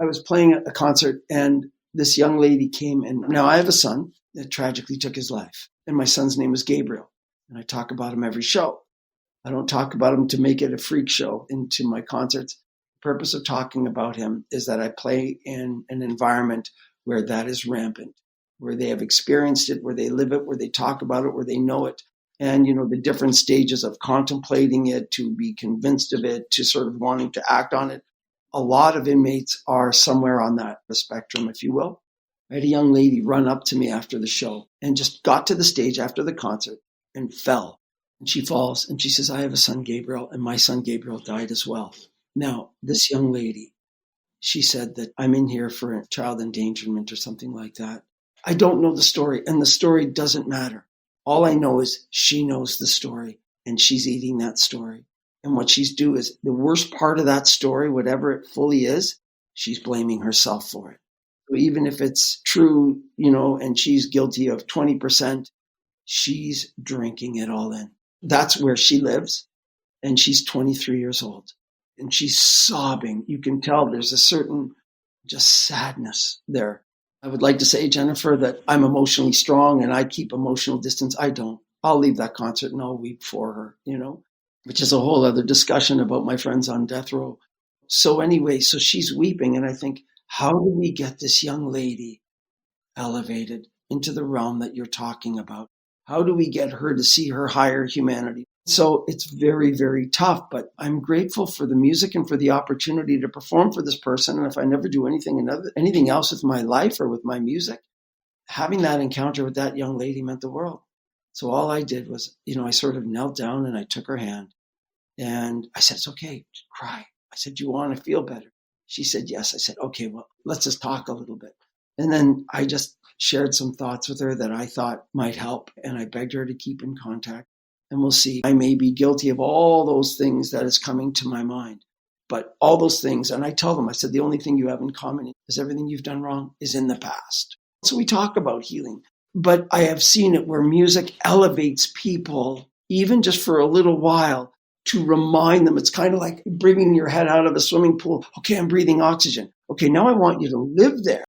I was playing a concert and this young lady came in. Now I have a son that tragically took his life, and my son's name is Gabriel. And I talk about him every show. I don't talk about him to make it a freak show into my concerts. The purpose of talking about him is that I play in an environment where that is rampant, where they have experienced it, where they live it, where they talk about it, where they know it. And, the different stages of contemplating it, to be convinced of it, to sort of wanting to act on it. A lot of inmates are somewhere on that spectrum, if you will. I had a young lady run up to me after the show and just got to the stage after the concert and fell. And she falls and she says, I have a son, Gabriel, and my son, Gabriel, died as well. Now, this young lady, she said that I'm in here for child endangerment or something like that. I don't know the story, and the story doesn't matter. All I know is she knows the story, and she's eating that story. And what she's doing is the worst part of that story, whatever it fully is, she's blaming herself for it. So even if it's true, and she's guilty of 20%, she's drinking it all in. That's where she lives. And she's 23 years old. And she's sobbing. You can tell there's a certain just sadness there. I would like to say, Jennifer, that I'm emotionally strong and I keep emotional distance. I don't. I'll leave that concert and I'll weep for her, which is a whole other discussion about my friends on death row. So anyway, so she's weeping. And I think, how do we get this young lady elevated into the realm that you're talking about? How do we get her to see her higher humanity? So it's very, very tough, but I'm grateful for the music and for the opportunity to perform for this person. And if I never do anything else with my life or with my music, having that encounter with that young lady meant the world. So all I did was, I sort of knelt down and I took her hand and I said, it's okay, cry. I said, do you want to feel better? She said, yes. I said, okay, well, let's just talk a little bit. And then I just shared some thoughts with her that I thought might help. And I begged her to keep in contact. And we'll see. I may be guilty of all those things that is coming to my mind. But all those things, and I tell them, I said, the only thing you have in common is everything you've done wrong is in the past. So we talk about healing. But I have seen it where music elevates people, even just for a little while, to remind them. It's kind of like bringing your head out of a swimming pool. Okay, I'm breathing oxygen. Okay, now I want you to live there.